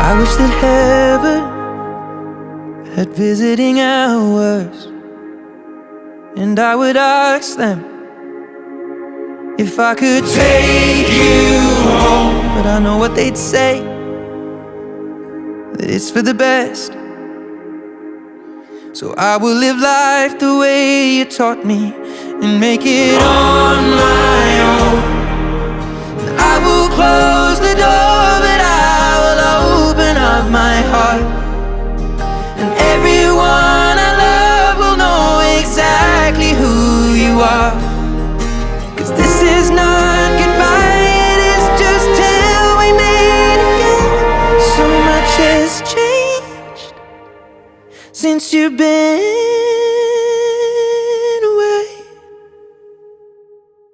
I wish that heaven had visiting hours, and I would ask them if I could take you home. But I know what they'd say, that it's for the best. So I will live life the way you taught me and make it on my own. I will close the door, but I will open up my heart, and everyone I love will know exactly who you are. 'Cause this is not goodbye, it is just till we meet again. So much has changed since you've been